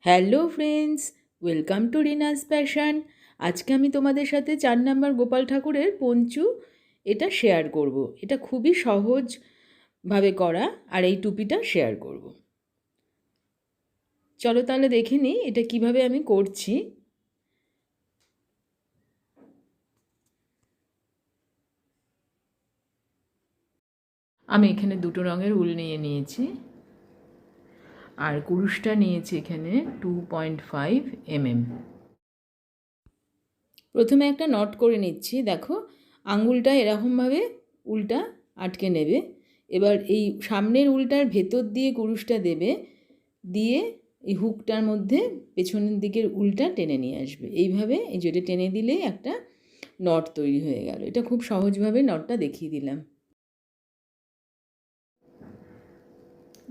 Hello friends, welcome to Rina's passion. আজকে আমি তোমাদের সাথে 4 নম্বর গোপাল ঠাকুরের পঞ্চু এটা শেয়ার করব। এটা খুবই সহজভাবে করা, আর এই টুপিটা শেয়ার করব। চলো তাহলে দেখে নিই এটা কিভাবে আমি করছি। আমি এখানে দুটো রঙের উল নিয়ে নিয়েছি, আর কুরুশটা নিয়েছি এখানে 2.5 mm। প্রথমে একটা নট করে নিচ্ছি। দেখো, আঙুলটা এরকমভাবে উলটা আটকে নেবে। এবার এই সামনের উলটার ভেতর দিয়ে কুরুশটা দেবে, দিয়ে এই হুকটার মধ্যে পেছনের দিকের উলটা টেনে নিয়ে আসবে। এইভাবে এই যেটা টেনে দিলেই একটা নট তৈরি হয়ে গেল। এটা খুব সহজভাবে নটটা দেখিয়ে দিলাম।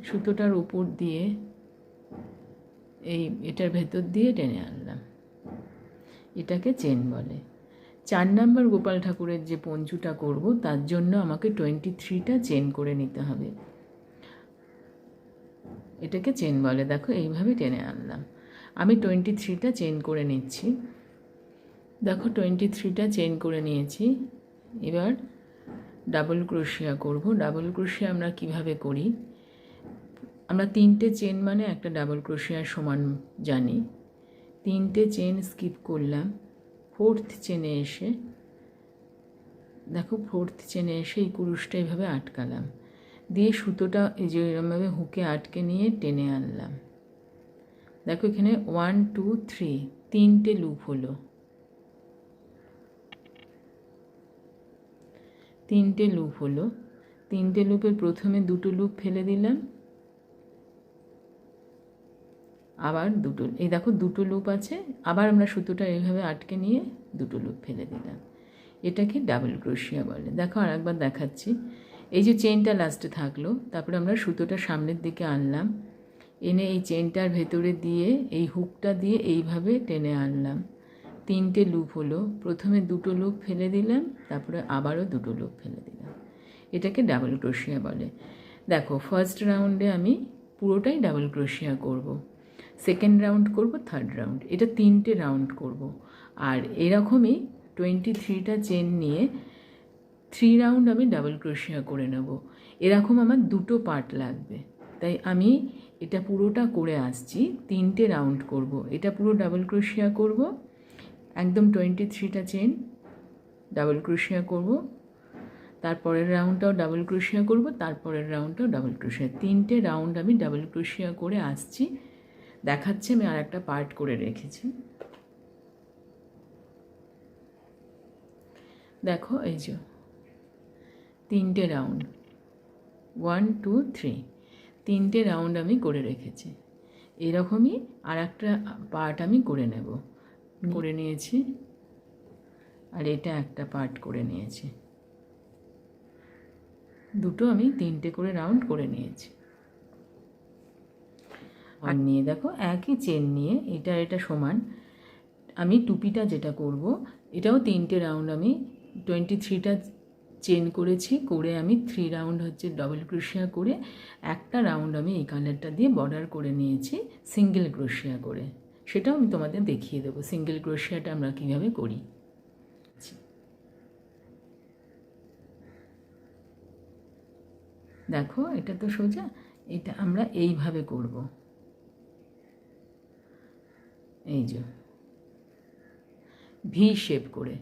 সুতোটার উপর দিয়ে এটার ভেতর দিয়ে টেনে আনলাম। এটাকে চেন বলে। 4 নম্বর গোপাল ঠাকুরের যে পঞ্চুটা করব তার জন্য আমাকে 23টা চেন করে নিতে হবে। এটাকে চেন বলে। দেখো, এইভাবে টেনে আনলাম। আমি 23টা চেন করে নিচ্ছি। দেখো, 23টা চেন করে নিয়েছি। এবার ডাবল ক্রোশিয়া করব। ডাবল ক্রোশিয়া আমরা কিভাবে করি? আমরা 3টে চেন মানে একটা ডাবল ক্রোশিয়ার সমান জানি। 3টে চেন স্কিপ করলাম। 4th চেনে এসে দেখো, 4th চেনে এসে এই কুরুশটা এইভাবে আটকালাম, দিয়ে সুতোটা এই যে এরকমভাবে হুকে আটকে নিয়ে টেনে আনলাম। দেখো, এখানে 1 2 3 3টে লুপ হলো। 3টে লুপ হলো। 3টে লুপের প্রথমে 2টো লুপ ফেলে দিলাম, আবার দুটো, এই দেখো 2টো লুপ আছে, আবার আমরা সুতোটা এইভাবে আটকে নিয়ে 2টো লুপ ফেলে দিলাম। এটাকে ডাবল ক্রোশিয়া বলে। দেখো, আর একবার দেখাচ্ছি। এই যে চেনটা লাস্টে থাকলো, তারপরে আমরা সুতোটা সামনের দিকে আনলাম, এনে এই চেনটার ভেতরে দিয়ে এই হুকটা দিয়ে এইভাবে টেনে আনলাম। 3টে লুপ হলো। প্রথমে 2টো লুপ ফেলে দিলাম, তারপরে আবারও 2টো লুপ ফেলে দিলাম। এটাকে ডাবল ক্রোশিয়া বলে। দেখো, ফার্স্ট রাউন্ডে আমি পুরোটাই ডাবল ক্রোশিয়া করব, সেকেন্ড রাউন্ড করব, থার্ড রাউন্ড, এটা 3টে রাউন্ড করব। আর এরকমই 23টা চেন নিয়ে 3 রাউন্ড আমি ডাবল ক্রোশিয়া করে নেব। এরকম আমার 2টো পার্ট লাগবে, তাই আমি এটা পুরোটা করে আসছি। 3টে রাউন্ড করব, এটা পুরো ডাবল ক্রোশিয়া করব, একদম 23টা চেন ডাবল ক্রোশিয়া করব, তারপরের রাউন্ডটাও ডাবল ক্রোশিয়া করব, তারপরের রাউন্ডটাও ডাবল ক্রোশিয়া। 3টে রাউন্ড আমি ডাবল ক্রোশিয়া করে আসছি। দেখাচ্ছে, আমি আর একটা পার্ট করে রেখেছি। দেখো, এই যে 3টে রাউন্ড, 1 2 3, 3টে রাউন্ড আমি করে রেখেছি। এরকমই আর একটা পার্ট আমি করে নেব। করে নিয়েছি, আর এটা একটা পার্ট করে নিয়েছি। দুটো আমি 3টে করে রাউন্ড করে নিয়েছি। আর নিয়ে দেখো, একই চেন নিয়ে এটা সমান। আমি টুপিটা যেটা করব, এটাও 3টে রাউন্ড আমি 23টা চেন করেছি, করে আমি 3 রাউন্ড হচ্ছে ডবল ক্রোশিয়া করে একটা রাউন্ড আমি এই কালারটা দিয়ে বর্ডার করে নিয়েছি সিঙ্গেল ক্রোশিয়া করে। সেটাও আমি তোমাদের দেখিয়ে দেবো সিঙ্গেল ক্রোশিয়াটা আমরা কীভাবে করি। দেখো, এটা তো সোজা, এটা আমরা এইভাবে করব। এই যে ভি শেপ করে,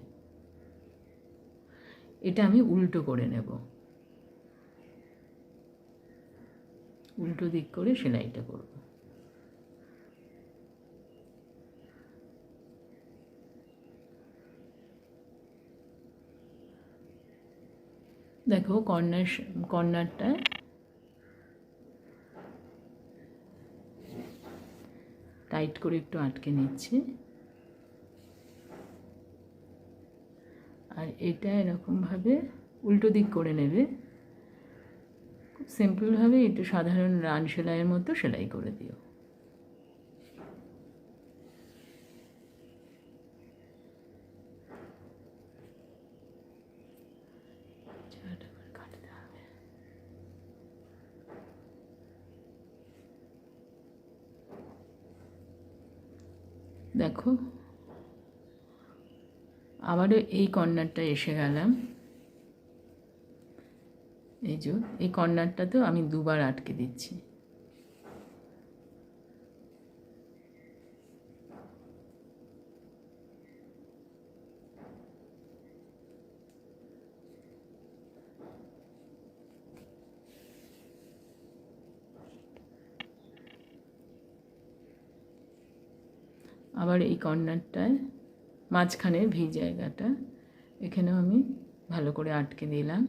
এটা আমি উল্টো করে নেব, উল্টো দিক করে সেলাইটা করব। দেখো, কর্নারটা টাইট করে একটু আটকে নিচ্ছি, আর এটা এরকমভাবে উল্টো দিক করে নেবে। খুব সিম্পলভাবে একটু সাধারণ রান সেলাইয়ের মতো সেলাই করে দিও। দেখো আবারও এই কর্নারটা এসে গেলাম। এই যে এই কর্নারটাতেও আমি দুবার আটকে দিচ্ছি। আবার এই কর্নারটায় মাঝখানের ভি জায়গাটা এখানেও আমি ভালো করে আটকে দিলাম।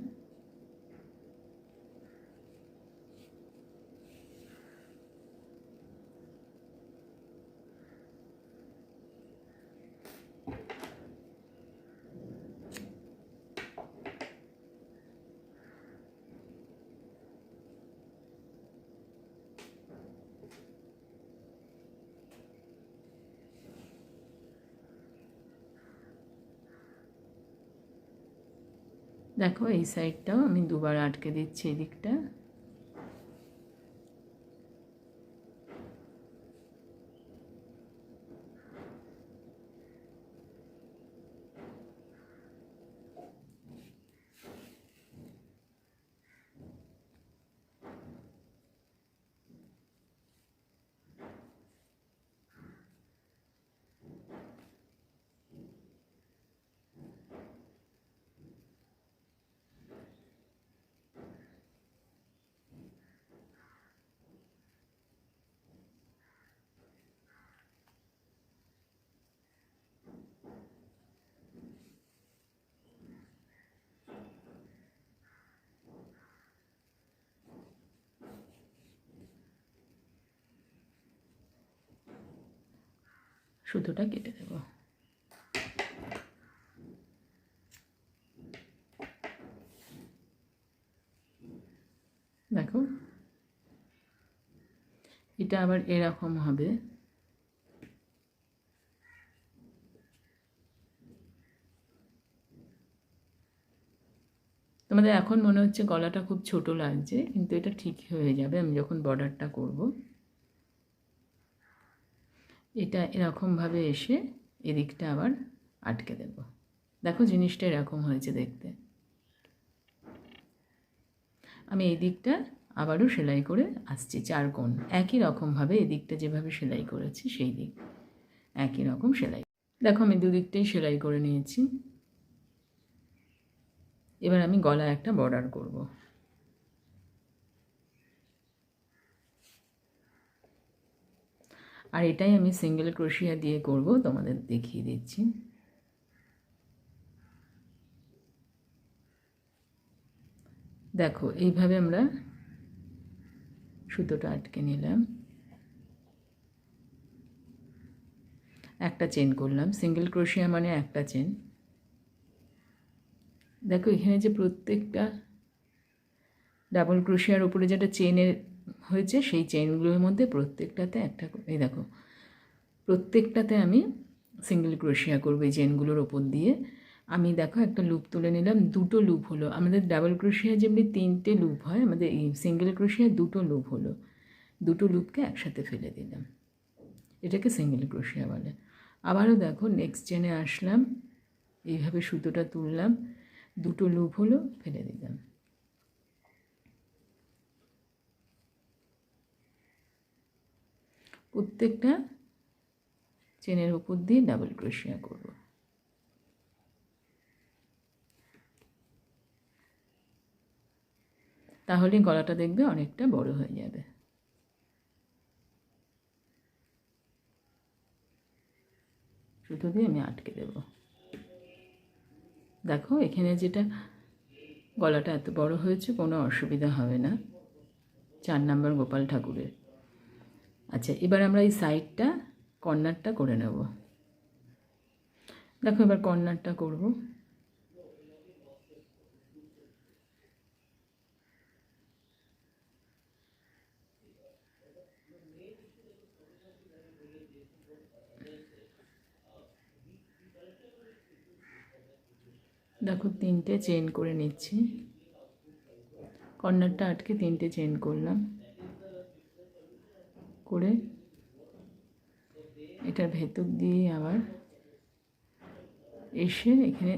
দেখো এই সাইডটাও আমি দুবার আটকে দিচ্ছি এই দিকটা। সুতোটা কেটে দেব। দেখো এটা আবার এরকম হবে। তোমাদের এখন মনে হচ্ছে গলাটা খুব ছোট লাগছে, কিন্তু এটা ঠিক হয়ে যাবে আমি যখন বর্ডারটা করব। এটা এরকমভাবে এসে এদিকটা আবার আটকে দেব। দেখো জিনিসটা এরকম হয়েছে দেখতে। আমি এই দিকটা আবারও সেলাই করে আসছি 4 কোণ একই রকমভাবে। এদিকটা যেভাবে সেলাই করেছি সেই দিক একই রকম সেলাই। দেখো আমি দুদিকটাই সেলাই করে নিয়েছি। এবার আমি গলায় একটা বর্ডার করব। আর এটাই আমি সিঙ্গেল ক্রোশিয়া দিয়ে করব, তোমাদের দেখিয়ে দিচ্ছি। দেখো এইভাবে আমরা সুতোটা আটকে নিলাম, একটা চেন করলাম। সিঙ্গেল ক্রোশিয়া মানে একটা চেন। দেখো এখানে যে প্রত্যেকটা ডাবল ক্রোশিয়ার উপরে যেটা চেনের হয়েছে সেই চেনগুলোর মধ্যে প্রত্যেকটাতে একটা, এই দেখো প্রত্যেকটাতে আমি সিঙ্গেল ক্রোশিয়া করবো এই চেনগুলোর ওপর দিয়ে। আমি দেখো একটা লুপ তুলে নিলাম, দুটো লুপ হলো। আমাদের ডাবল ক্রোশিয়া যেমনি 3টে লুপ হয়, আমাদের এই সিঙ্গেল ক্রোশিয়া দুটো লুপ হলো। দুটো লুপকে একসাথে ফেলে দিলাম, এটাকে সিঙ্গেল ক্রোশিয়া বলে। আবারও দেখো নেক্সট চেনে আসলাম, এইভাবে সুতোটা তুললাম, দুটো লুপ হলো, ফেলে দিলাম। প্রত্যেকটা চেনের উপর দিয়ে ডাবল ক্রোশিয়া করব। তাহলে গলাটা দেখবে অনেকটা বড় হয়ে যাবে। সুতো দিয়ে আমি আটকে দেব। দেখো এখানে যেটা গলাটা এত বড় হয়েছে, কোনো অসুবিধা হবে না। 4 নম্বর গোপাল ঠাকুরের। আচ্ছা এবার আমরা এই সাইডটা কর্নারটা করে নেব। দেখো এবার কর্নারটা করব। দেখো 3টে চেন করে নিচ্ছি, কর্নারটা আটকে 3টে চেন করলাম, করে এটার ভেতর দিয়ে আবার এসে এখানে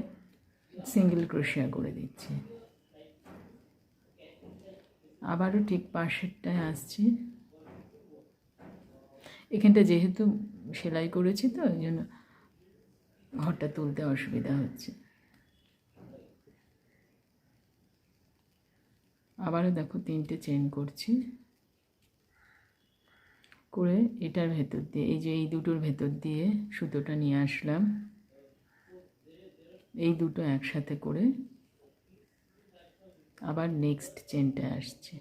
সিঙ্গেল ক্রোশিয়া করে দিচ্ছি। আবারও ঠিক পাশেরটায় আসছি। এখানটা যেহেতু সেলাই করেছি তো ওই জন্য ঘরটা তুলতে অসুবিধা হচ্ছে। আবারও দেখো 3টে চেন করছি, করে এটার ভেতর দিয়ে এই যে এই দুটোর ভেতর দিয়ে সুতোটা নিয়ে আসলাম, এই দুটো একসাথে করে আবার নেক্সট চেনটা আসছে।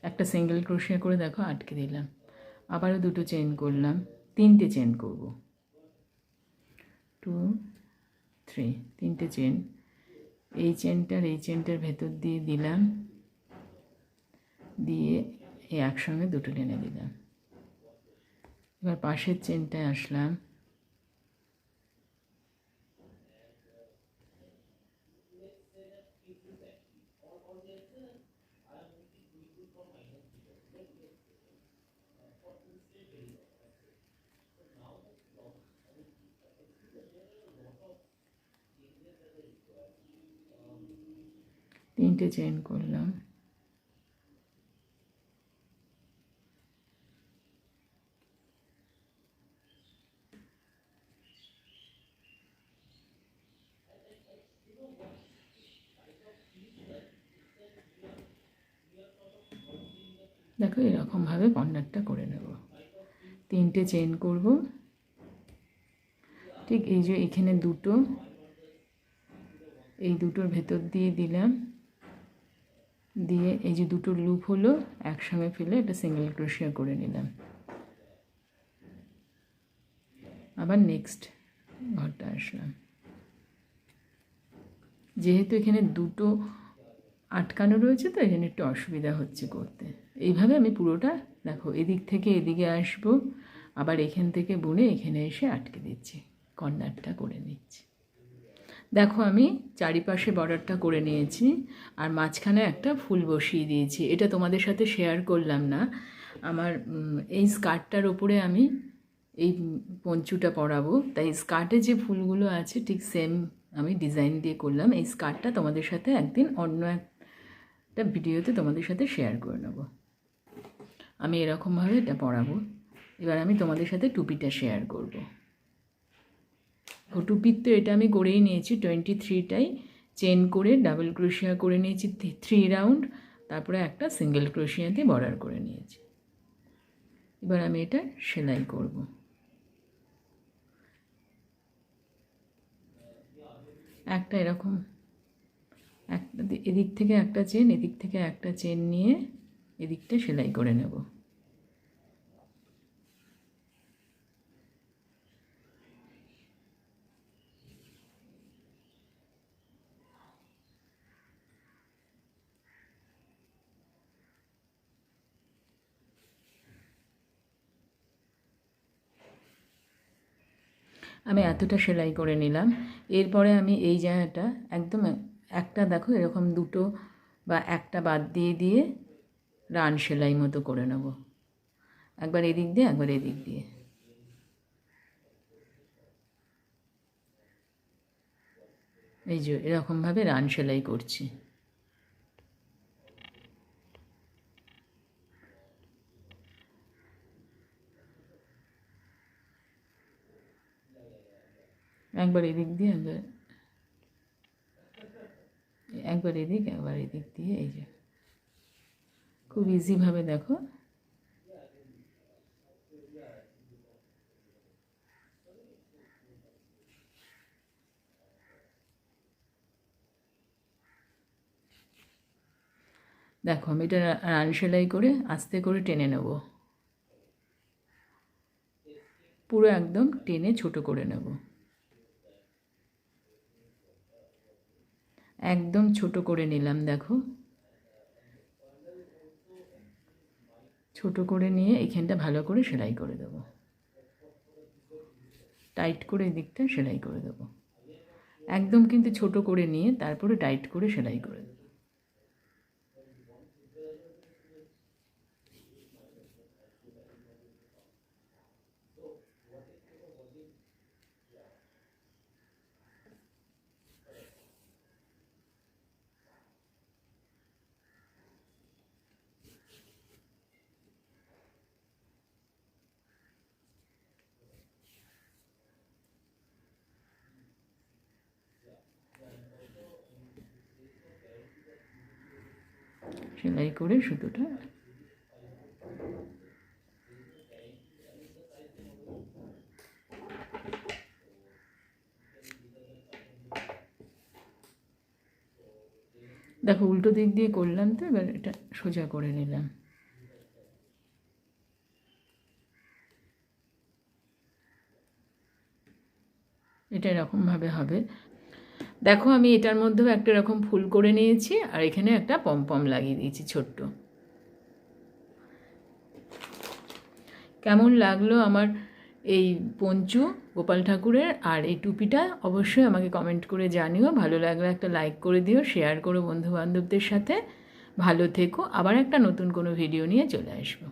একটা সিঙ্গেল ক্রোশিয়া করে দেখো আটকে দিলাম, আবারও দুটো চেন করলাম, 3টে চেন করব, 2 3 3টে চেন। এই চেনটার ভেতর দিয়ে দিলাম, দিয়ে এই একসঙ্গে দুটো টেনে দিলাম। এবার পাশের চেনটায় আসলাম, তিনটে চেন করলাম, দেখো এরকমভাবে কর্নারটা করে নেব। 3টে চেন করব, ঠিক এই যে এখানে দুটো, এই দুটোর ভেতর দিয়ে দিলাম, দিয়ে এই যে দুটো লুপ হলো একসঙ্গে ফেলে এটা সিঙ্গেল ক্রোশিয়া করে নিলাম। আবার নেক্সট ঘরটা আসলাম, যেহেতু এখানে দুটো আটকানো রয়েছে তো এখানে একটু অসুবিধা হচ্ছে করতে। এইভাবে আমি পুরোটা দেখো এদিক থেকে এদিকে আসবো, আবার এখান থেকে বুনে এখানে এসে আটকে দিচ্ছি, কর্নারটা করে নিচ্ছি। দেখো আমি চারিপাশে বর্ডারটা করে নিয়েছি, আর মাঝখানে একটা ফুল বসিয়ে দিয়েছি। এটা তোমাদের সাথে শেয়ার করলাম না। আমার এই স্কার্টটার ওপরে আমি এই পঞ্চুটা পরাবো, তাই স্কার্টে যে ফুলগুলো আছে ঠিক সেম আমি ডিজাইন দিয়ে করলাম। এই স্কার্টটা তোমাদের সাথে একদিন অন্য একটা ভিডিওতে তোমাদের সাথে শেয়ার করে নেব। আমি এরকমভাবে এটা পরাবো। এবার আমি তোমাদের সাথে টুপিটা শেয়ার করব। টুপির তো এটা আমি করেই নিয়েছি, 23টাই চেন করে ডাবল ক্রোশিয়া করে নিয়েছি 3 রাউন্ড, তারপরে একটা সিঙ্গেল ক্রোশিয়া দিয়ে বর্ডার করে নিয়েছি। এবার আমি এটা সেলাই করব। একটা এরকম একটা এদিক থেকে একটা চেন, এদিক থেকে একটা চেন নিয়ে এদিকটা সেলাই করে নেব। আমি এতটা সেলাই করে নিলাম। এরপরে আমি এই জায়গাটা একদম একটা দেখো এরকম দুটো বা একটা বাদ দিয়ে দিয়ে রান সেলাই মতো করে নেব, একবার এদিক দিয়ে একবার এদিক দিয়ে। এই যে এরকমভাবে রান সেলাই করছি। একবার এদিক দিয়ে একবার এদিক একবার এদিক দিয়ে, এই যে খুব ইজিভাবে দেখো দেখো আমি এটা রান সেলাই করে আস্তে করে টেনে নেব, পুরো একদম টেনে ছোট করে নেব, একদম ছোট করে নিলাম। দেখো ছোট করে নিয়ে এখানটা ভালো করে সেলাই করে দেবো, টাইট করে এদিকটা সেলাই করে দেবো, একদম কিন্তু ছোট করে নিয়ে তারপরে টাইট করে সেলাই করে দেবো। সেলাই করে সুতোটা দেখো উল্টো দিক দিয়ে করলাম, তো এবার এটা সোজা করে নিলাম। এটা এরকমভাবে হবে। দেখো আমি এটার মধ্যেও একটা এরকম ফুল করে নিয়েছি, আর এখানে একটা পমপম লাগিয়ে দিয়েছি ছোট্ট। কেমন লাগলো আমার এই পঞ্চু গোপাল ঠাকুরের আর এই টুপিটা অবশ্যই আমাকে কমেন্ট করে জানিও। ভালো লাগলে একটা লাইক করে দিও, শেয়ার করো বন্ধুবান্ধবদের সাথে। ভালো থেকো, আবার একটা নতুন কোনো ভিডিও নিয়ে চলে আসবো।